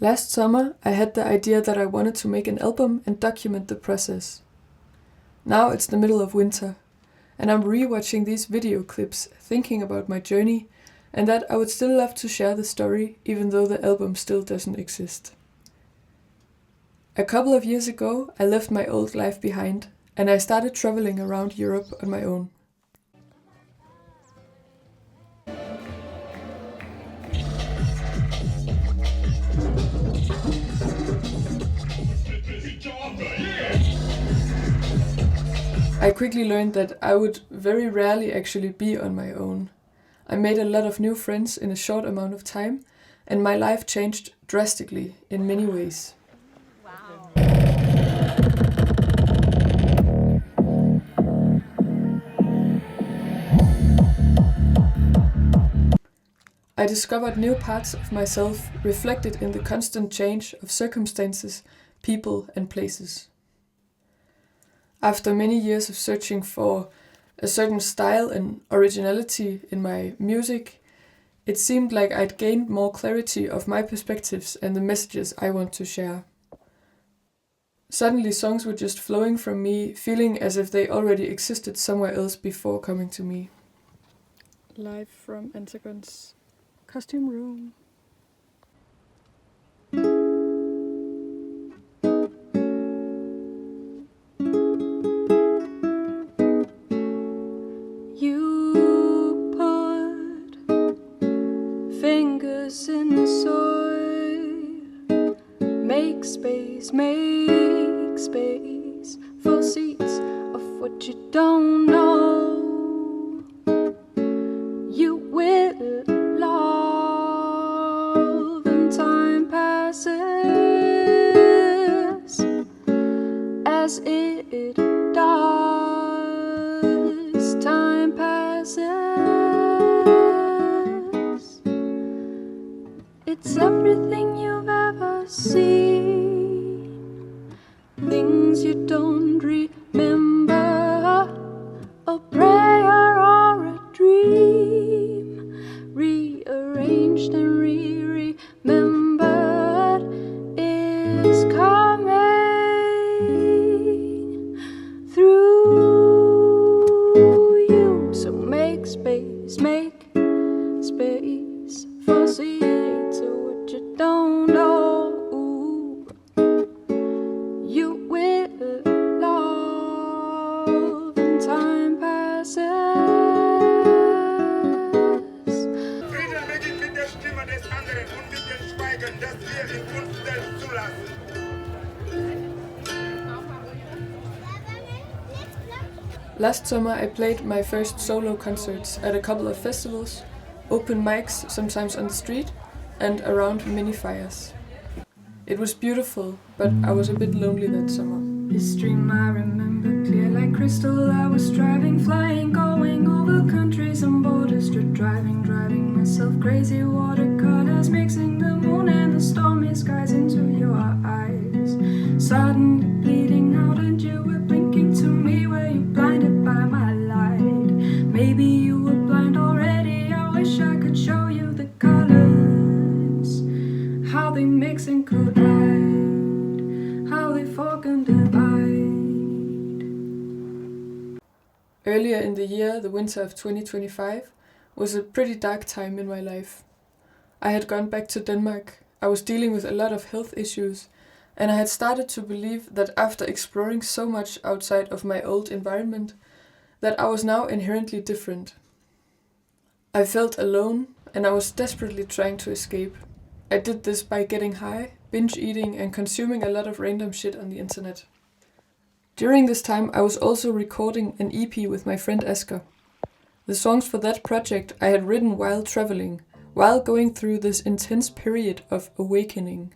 Last summer, I had the idea that I wanted to make an album and document the process. Now it's the middle of winter, and I'm rewatching these video clips, thinking about my journey, and that I would still love to share the story, even though the album still doesn't exist. A couple of years ago, I left my old life behind, and I started traveling around Europe on my own. I quickly learned that I would very rarely actually be on my own. I made a lot of new friends in a short amount of time, and my life changed drastically in many ways. I discovered new parts of myself reflected in the constant change of circumstances, people, and places. After many years of searching for a certain style and originality in my music, it seemed like I'd gained more clarity of my perspectives and the messages I want to share. Suddenly songs were just flowing from me, feeling as if they already existed somewhere else before coming to me. Live from Antagon's costume room. You put fingers in the soil, make space for seeds of what you don't know. You will love and time passes as it does. Time passes. It's everything you've ever seen, things you don't remember, a prayer or a dream, rearranged and re-remembered, is coming through you. So make space for seeds of what you don't know. You will love and time passes. Frieden beginnt mit der Stimme des anderen und mit dem Schweigen, das wir in uns selbst zulassen. Last summer I played my first solo concerts at a couple of festivals, open mics sometimes on the street, and around mini fires. It was beautiful, but I was a bit lonely that summer. This dream I remember clear like crystal. I was driving, flying, going over countries and borders, driving myself crazy. Watercolors mixing the moon and the stormy skies into your eyes. Suddenly bleeding out and you were blinking to me. Were you blinded by my light? Maybe you were blind already. I wish I could show you the colors, how they mix and collide, how they fork and divide. Earlier in the year, the winter of 2025, was a pretty dark time in my life. I had gone back to Denmark, I was dealing with a lot of health issues, and I had started to believe that after exploring so much outside of my old environment, that I was now inherently different. I felt alone, and I was desperately trying to escape. I did this by getting high, binge eating, and consuming a lot of random shit on the internet. During this time, I was also recording an EP with my friend Asger. The songs for that project I had written while traveling, while going through this intense period of awakening.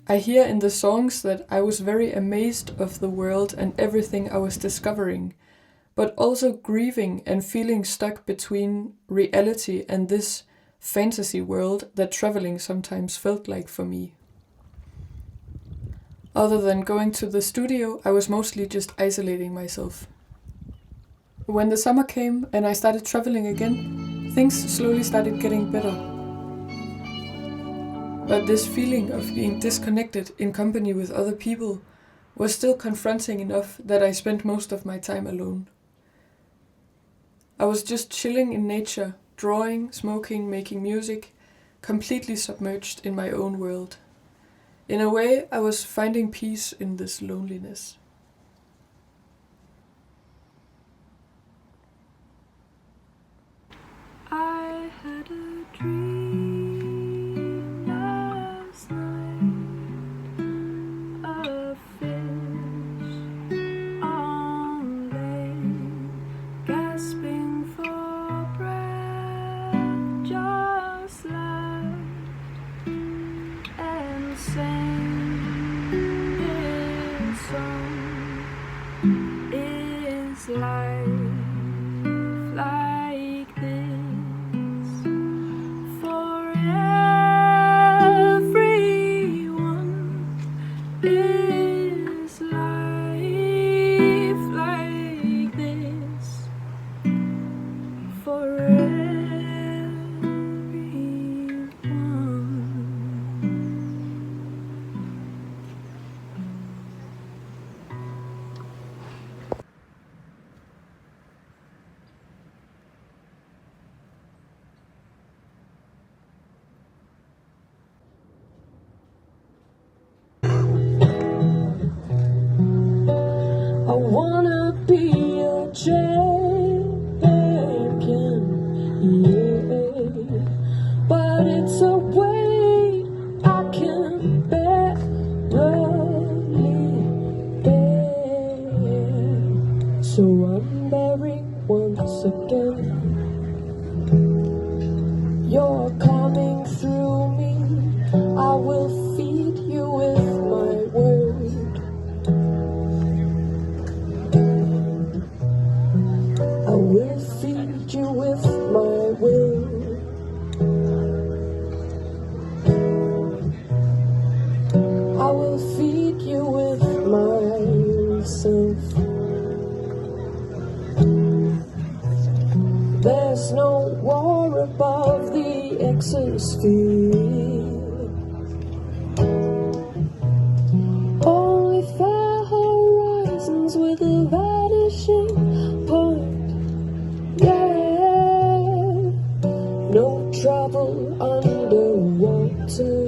I hear in the songs that I was very amazed of the world and everything I was discovering, but also grieving and feeling stuck between reality and this fantasy world that traveling sometimes felt like for me. Other than going to the studio, I was mostly just isolating myself. When the summer came and I started traveling again, things slowly started getting better. But this feeling of being disconnected in company with other people was still confronting enough that I spent most of my time alone. I was just chilling in nature, drawing, smoking, making music, completely submerged in my own world. In a way, I was finding peace in this loneliness. I had a dream last night, a fish on land, gasping for breath, just laughed and sang this song. Is life like this for everyone? Is life like this for everyone? I wanna be a champion, yeah. But it's a weight I can barely bear. So I'm bearing once again. You're coming through me. I will feed you with my word. I will feed you with my will. I will feed you with myself. There's no war above the exosphere. Only fair horizons with a vanishing point. Yeah, no trouble underwater.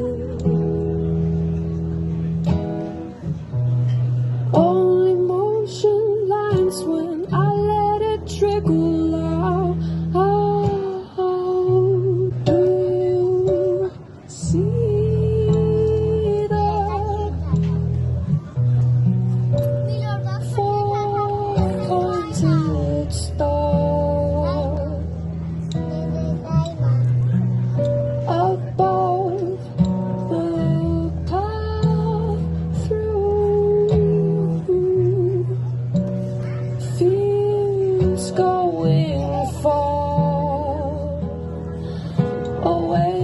Only motion lines when I let it trickle out. Do you see the four-pointed star above the path through fields going far away?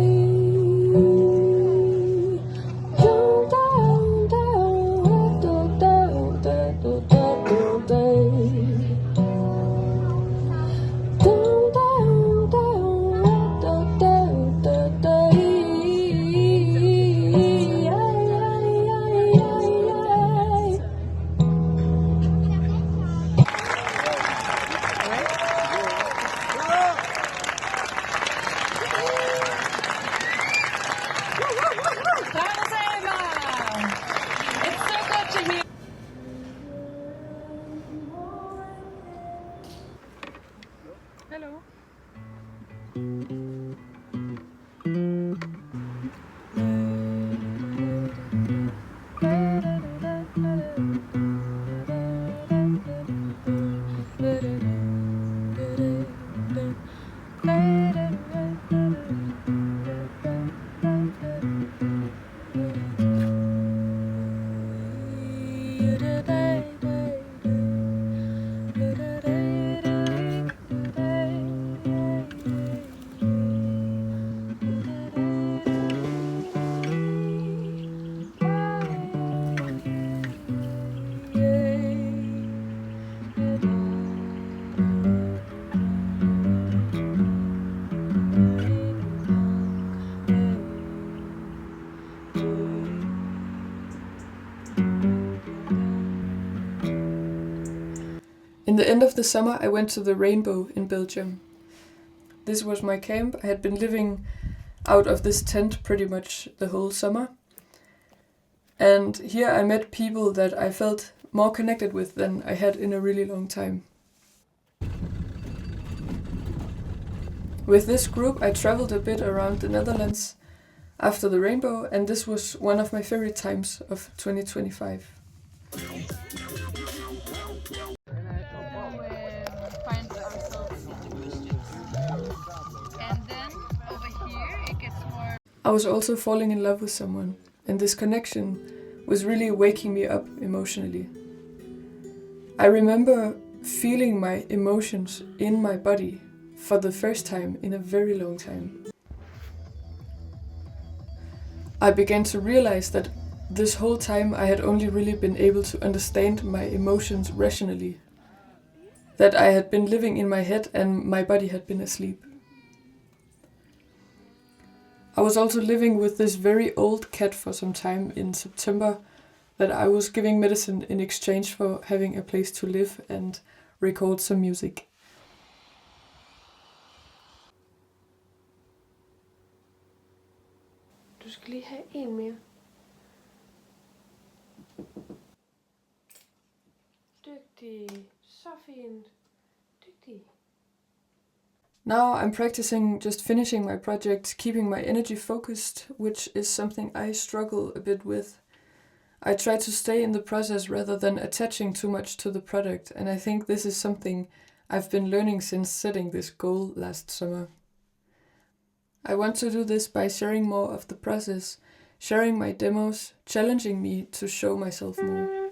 Down, down, down, down, down, down, down, down, down. Down, down, down, down, down, down. Hello. In the end of the summer, I went to the Rainbow in Belgium. This was my camp. I had been living out of this tent pretty much the whole summer. And here I met people that I felt more connected with than I had in a really long time. With this group, I traveled a bit around the Netherlands after the Rainbow, and this was one of my favorite times of 2025. Find ourselves and then over here it gets more. I was also falling in love with someone, and this connection was really waking me up emotionally. I remember feeling my emotions in my body for the first time in a very long time. I began to realize that this whole time I had only really been able to understand my emotions rationally. That I had been living in my head and my body had been asleep. I was also living with this very old cat for some time in September that I was giving medicine in exchange for having a place to live and record some music. Du skal lige have en mere. Dygtig. Så fint. Dygtig. Now I'm practicing just finishing my project, keeping my energy focused, which is something I struggle a bit with. I try to stay in the process rather than attaching too much to the product, and I think this is something I've been learning since setting this goal last summer. I want to do this by sharing more of the process, sharing my demos, challenging me to show myself more.